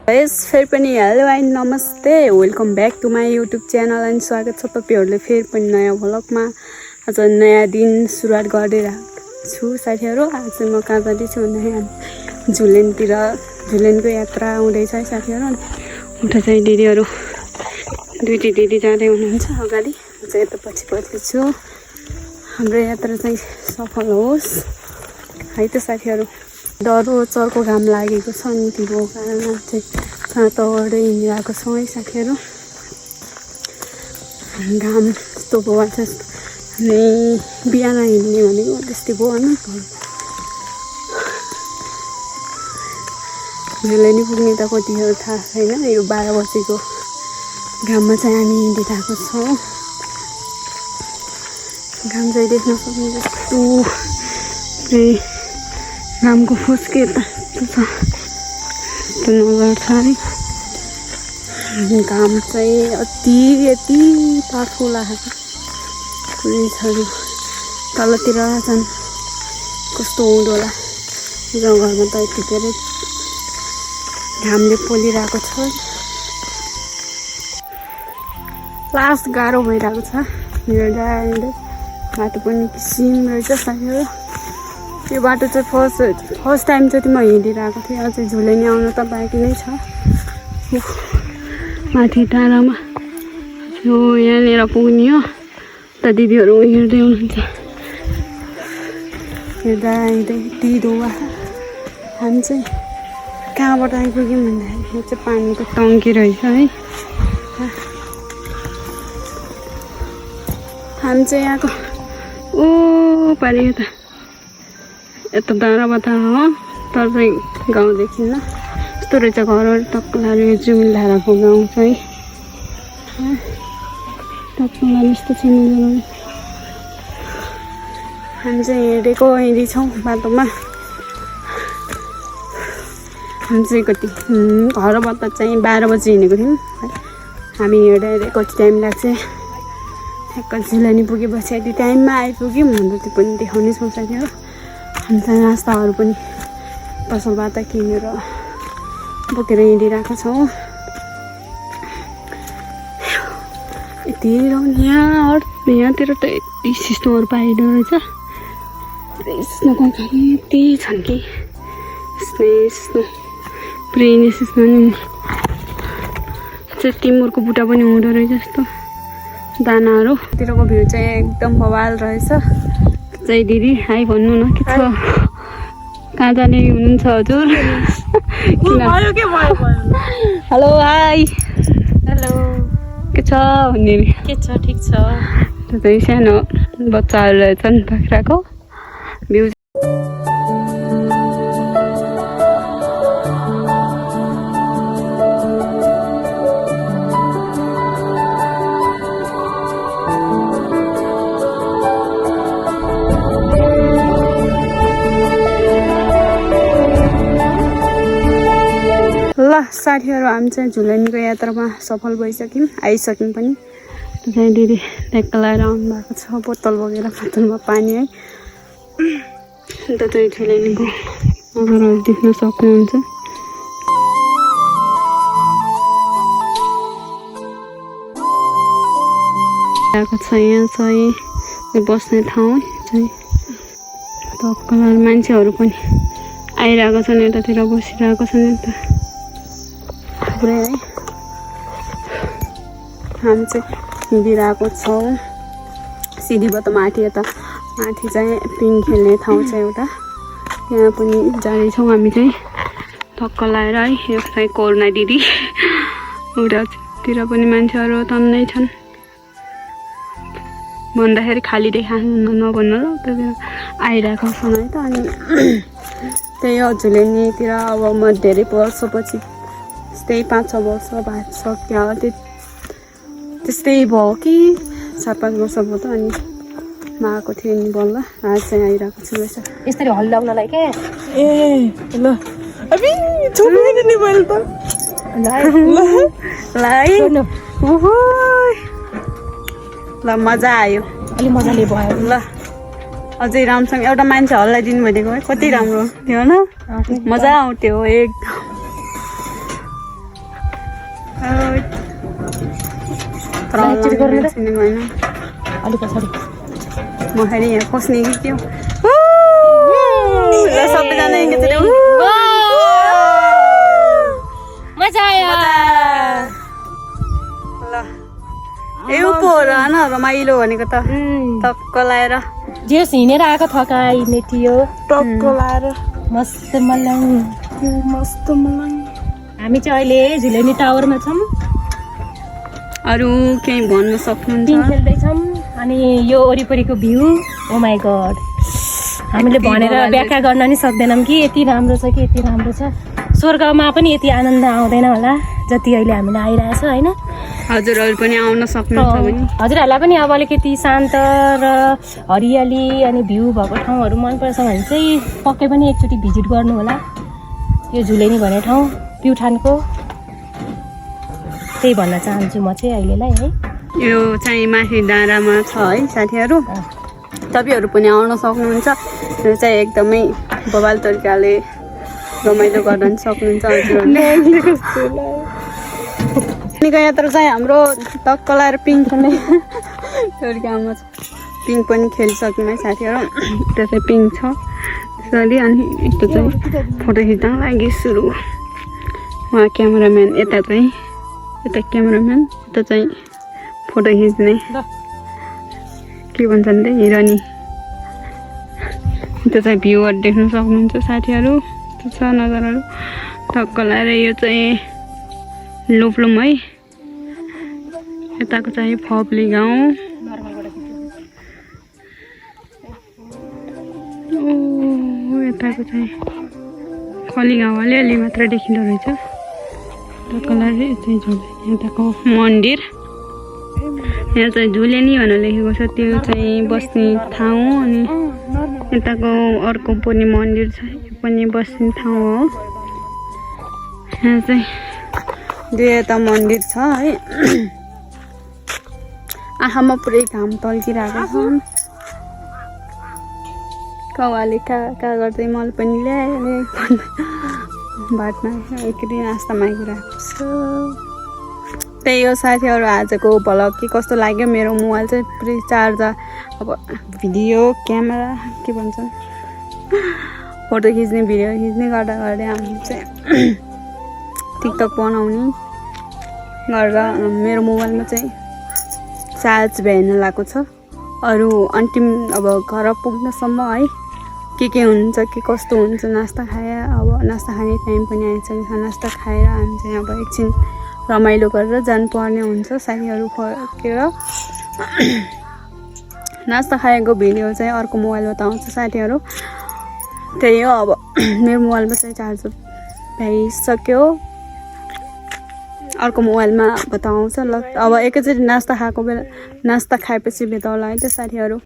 यस फेरि पनि hello and नमस्ते, welcome back to my YouTube channel and स्वागत छ तपाईँहरूले फेरि पनि नयाँ भ्लगमा। आज नयाँ दिन सुरुवात गरिरहेको छु साथीहरू। आज चाहिँ म कहाँ जाँदैछु भन्दाखेरि झुलेनको यात्रा हुँदैछ है साथीहरू। उठा चाहिँ दिदीहरू दुईटी दिदी जाँदै हुनुहुन्छ अगाडि, म चाहिँ यता पछि छु। हाम्रो यात्रा चाहिँ सफल होस् है त साथीहरू। डरो चर्को घाम लागेको छ नि, त्यो कारण चाहिँ तातोडै हिँडिरहेको छौँ है साथीहरू। घाम यस्तो भयो चाहिँ अनि बिहान हिँड्ने भनेको त्यस्तै भयो होइन। झुलेनी पुग्ने त कतिहरू थाहा छैन। यो 12 बजीको घाममा चाहिँ हामी हिँडिरहेको छौँ। घाम चाहिँ देख्न सक्नुहुन्छ यस्तो घामको फुस्के यस्तो छ, यस्तो नजर छ है। घाम चाहिँ यति तातो लागेको पुलिसहरू तलतिर छन्, कस्तो हुँदो होला। गाउँघरमा त यतिखेर घामले पोलिरहेको छ। लास्ट गाह्रो भइरहेको छ हिँड्दा बाटो पनि किसिम रहेछ साथीहरू। यो बाटो चाहिँ फर्स्ट टाइम चाहिँ म हिँडिरहेको थिएँ। अझै झुलेनी आउनु त बाँकी नै छ माथि टाढामा। यो यहाँनिर पुग्ने हो त, दिदीहरू हिँड्दै हुनुहुन्छ। हिँड्दा दिदो हामी चाहिँ कहाँबाट आइपुग्यौँ भन्दाखेरि यो चाहिँ पानीको टङ्की रहेछ है। हामी चाहिँ यहाँको पारि यता धाराबाट हो, तर चाहिँ गाउँ देखिन्न। यस्तो रहेछ घरहरू टक्कलाहरू। यो जुमिल धाराको गाउँ चाहिँ टक्कलाहरू यस्तो छ। हामी चाहिँ हिँड्छौँ बाटोमा। हामी चाहिँ कति घरबाट चाहिँ 12 बजी हिँडेको थियौँ। हामी हिँड्दा कति टाइम लाग्छ, ठ्याक्क झुलेनी पुगेपछि यति टाइममा आइपुग्यौँ भन्दा त्यो पनि देखाउने छौँ साथीहरू। हामी चाहिँ नास्ताहरू पनि पसलबाट किनेर बोकेर हिँडिरहेको छौँ। यहाँतिर त यति सिस्नोहरू पाइँदो रहेछ। सिस्नोको यति छन् कि सिस्नो पुरै सिस्नो नि चाहिँ टिमुरको बुट्टा पनि हुँदो रहेछ जस्तो दानाहरू। तिरको भ्यू चाहिँ एकदम बवाल रहेछ। चाहिँ दिदी हाई भन्नु न, के छ, कहाँ जाने हुनुहुन्छ हजुर? हेलो हाई, हेलो, के छ भन्ने? के छ, ठिक छ। त्यो चाहिँ सानो बच्चाहरू रहेछन् बाख्राको भ्यू। ल साथीहरू, हामी चाहिँ झुलेनीको यात्रामा सफल भइसक्यौँ, आइसक्यौँ पनि। त्यो चाहिँ दिदी ट्याक्क लगाएर आउनु भएको छ, बोतल बोकेर बोतलमा पानी है। अन्त चाहिँ झुलेनीको नजरहरू देख्न सक्नुहुन्छ। आएको छ यहाँ चाहिँ बस्ने ठाउँ चाहिँ टक्कलार मान्छेहरू पनि आइरहेको छन्, यतातिर बसिरहेको छन् यता पुरै है। हामी चाहिँ हिँडिरहेको छौँ सिडीबाट माथि। यता माथि चाहिँ पिङ खेल्ने ठाउँ छ एउटा, त्यहाँ पनि जाँदैछौँ हामी चाहिँ ठक्क लगाएर है। यो चाहिँ कोरोना दिदी, उतातिर पनि मान्छेहरू तन्नै छन्। भन्दाखेरि खाली देखाउनु नभन्नु ल, त्यतिर आइरहेको छन् है त। अनि त्यही हो झुलेनीतिर अब म धेरै वर्षपछि, त्यस्तै 5-6 वर्ष बाद सक्यो त्यस्तै भयो कि 4-5 वर्ष भयो त। अनि म आएको थिएँ नि बल्ल, आज चाहिँ आइरहेको छु रहेछ यसरी हल्लाउनलाई के। ए ल अबि छोड्नु नि मैले त ल मजा आयो। अलि मजाले भयो। ल अझै राम्रोसँग एउटा मान्छे हल्लाइदिनु भइदिएको है, कति राम्रो थियो होइन। मजा आउँथ्यो एकदम। एकचोटि गर्नु त। चिनेको होइन अलिक पछाडि म फेरि यहाँ पस्ने कि के हो ल सबैजना एकचोटि मजा आयो ल ए पो हो र होइन रमाइलो भनेको त टक्क लाएर जे हिँडेर आएको थकाइ मेटियो टक्क लाएर मस्त मलङ मस्त मलाई हामी चाहिँ अहिले झुलेनी टावरमा छौँ अरू केही भन्न पिङ सक्नुहुन्छ खेल्दैछौँ अनि यो वरिपरिको भ्यू ओ माई गड हामीले भनेर व्याख्या गर्न नि सक्दैनौँ कि यति राम्रो छ कि यति राम्रो छ स्वर्गमा पनि यति आनन्द आउँदैन होला जति अहिले हामीलाई आइरहेछ होइन हजुरहरू पनि आउन सक्नुहुन्छ भने हजुरहरूलाई पनि अब अलिकति शान्त र हरियाली अनि भ्यू भएको ठाउँहरू मनपर्छ भने चाहिँ पक्कै पनि एकचोटि भिजिट गर्नु होला यो झुलेनी भन्ने ठाउँ प्युठानको त्यही भन्न चाहन्छु म चाहिँ अहिलेलाई है यो चाहिँ माथि डाँडामा छ है साथीहरू तपाईँहरू पनि आउन सक्नुहुन्छ यो चाहिँ एकदमै बवाल तरिकाले रमाइलो गर्न सक्नुहुन्छ हजुरहरूले निको यात्रा चाहिँ हाम्रो टक्क लाएर पिङ खेल्ने तरिकामा छ पिङ पनि खेलिसक्यौँ है साथीहरू यता चाहिँ पिङ छ त्यसरी अनि यता चाहिँ फोटो खिच्न लागि सुरु उहाँ क्यामेराम्यान यता चाहिँ यता क्यामेराम्यान यता चाहिँ फोटो खिच्ने के भन्छन् त हिरोनी त्यो चाहिँ भ्यूहरू देख्न सक्नुहुन्छ साथीहरू त्यो छ नजरहरू टक्क लाएर यो चाहिँ लुप्लुम है यताको चाहिँ फप्ली गाउँ यताको चाहिँ खली गाउँ अलिअलि मात्र देखिँदो रहेछ टक्क लाएर यो चाहिँ यताको मन्दिर यहाँ चाहिँ झुलेनी भनेर लेखेको छ त्यो चाहिँ बस्ने ठाउँ अनि यताको अर्को पनि मन्दिर छ यो पनि बस्ने ठाउँ हो यहाँ चाहिँ दुईवटा मन्दिर छ है आँखामा पुरै घाम टल्किरहेको छ कौवाले का गर्दै मल पनि ल्याए बाटमा अलिकति नास्ता मागिरहेको छ त्यही हो साथीहरू आजको भ्लग के कस्तो लाग्यो मेरो मोबाइल चाहिँ पुरै चार्ज अब भिडियो क्यामेरा के भन्छ फोटो खिच्ने भिडियो खिच्ने गर्दा गर्दै हामी चाहिँ टिकटक बनाउने गरेर मेरो मोबाइलमा चाहिँ चार्ज भ्याइन लागेको छ अरू अन्तिम अब घर पुग्नसम्म है के हुन्छ के कस्तो हुन्छ नास्ता खाएर अब नास्ता खाने टाइम पनि आइसकेको छ नास्ता खाएर हामी चाहिँ अब एकछिन रमाइलो गरेर जानुपर्ने हुन्छ साथीहरू फर्केर नास्ता खाएको भिडियो चाहिँ अर्को मोबाइलमा त आउँछ साथीहरू त्यही हो अब मेरो मोबाइलमा चाहिँ चार्ज भ्याइसक्यो अर्को मोबाइलमा बताउँछ ल अब एकैचोटि नास्ता खाएको बेला नास्ता खाएपछि भेटाउला है त साथीहरू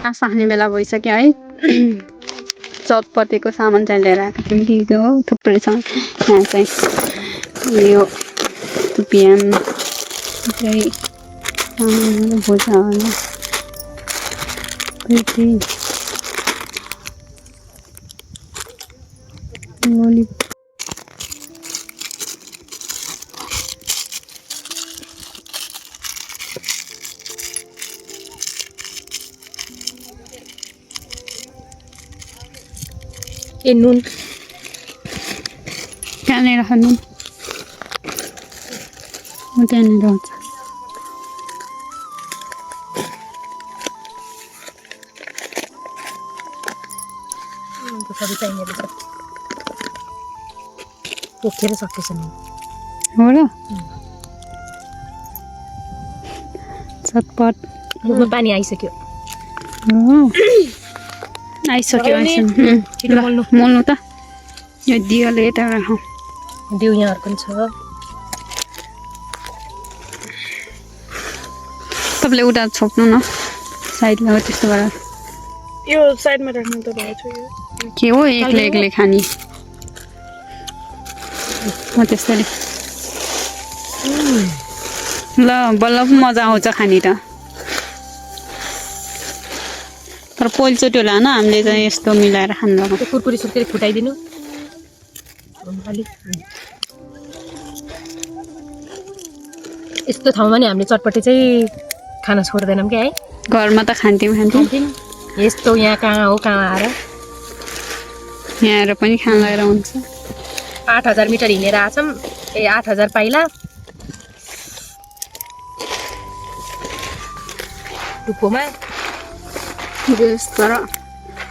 साख्ने बेला भइसक्यो है चटपटेको सामान चाहिँ लिएर आएको थियौँ दिदो हो थुप्रै छ यहाँ चाहिँ यो पिएम चाहिँ भुजा होला ए नुन कहाँनिर नुन त्यहाँनिर आउँछ सबै चाहिने रहेछ पोखेर सकेछ नि हो र चटपट मुखमा पानी आइसक्यो आइसक्यो छिटो मोल्नु मोल्नु त यो दियोले यता राखौँ दिउ यहाँहरू पनि छ तपाईँले उता छोप्नु न साइडमा हो त्यस्तो गरेर यो साइडमा राख्नु त भएछ यो के हो एक्लै एक्लै खाने हो त्यसरी ल बल्ल पो मजा आउँछ खाने त तर पहिलोचोटि होला न हामीले चाहिँ यस्तो मिलाएर खानु लगाउँ त्यो कुरकुरी सुरकुरी फुटाइदिनु अलिक यस्तो ठाउँमा नि हामीले चटपटे चाहिँ खाना छोड्दैनौँ क्या है घरमा त खान्थ्यौँ खान्थ्यौँ यस्तो यहाँ कहाँ हो कहाँ आएर यहाँ आएर पनि खान लगाएर हुन्छ 8000 मिटर हिँडेर आछौँ 8000 पाइला टुप्पोमा तर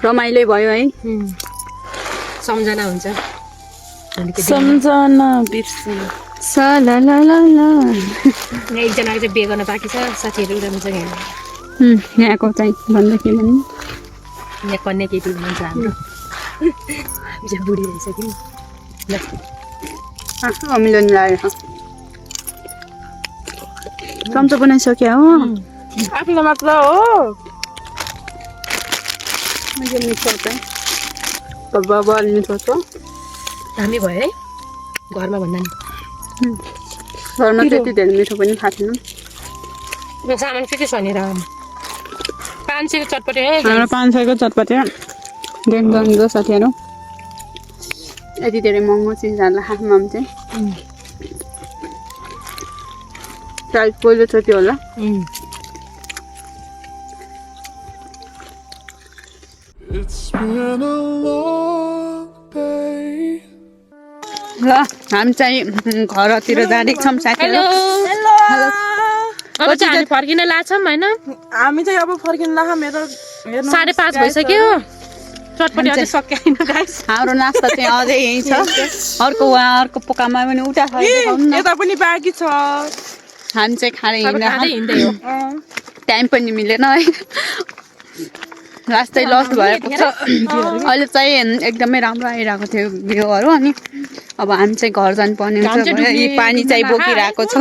रमाइलो भयो है सम्झना हुन्छ सम्झना बिर्सिनु यहाँ एकजनाको चाहिँ बिहे गर्न बाँकी छ साथीहरू उनीहरू चाहिँ यहाँको चाहिँ भन्दाखेरि पनि यहाँ कन्या केटी हुनुहुन्छ हाम्रो हामी चाहिँ बुढी भइसक्यौँ अमिलो नि लागेर चम्चा बनाइसक्यो हो आफ्नो मात्र हो यो मिठो चाहिँ बाबा अलि मिठो छ हामी भयो है घरमा भन्दा नि घरमा त्यति धेरै मिठो पनि खाएको थिएन सामान के छ नि र 500 को चटपटे है हाम्रो 500 को चटपटे देख्दो साथीहरू यति धेरै महँगो चिजहरूलाई खानु पनि चाहिँ सायद पहिलोचोटि होला ल हामी चाहिँ घरतिर जाँदैछौँ साथीहरू हेलो अब चाहिँ हामी फर्किन लाग्छौँ होइन हामी चाहिँ अब फर्किन लाग्छ मेरो 5:30 भइसक्यो चटपटी अझै सकिएन गाइस हाम्रो नास्ता चाहिँ अझै यहीँ छ अर्को पोकामा पनि उता यता पनि बाँकी छ हामी चाहिँ खाँदै हिँड्दै हो टाइम पनि मिलेन है लास्ट चाहिँ लस भएको छ अहिले चाहिँ एकदमै राम्रो आइरहेको थियो भ्यूहरू अनि अब हामी चाहिँ घर जानुपर्ने हुन्छ पानी चाहिँ बोकिरहेको छ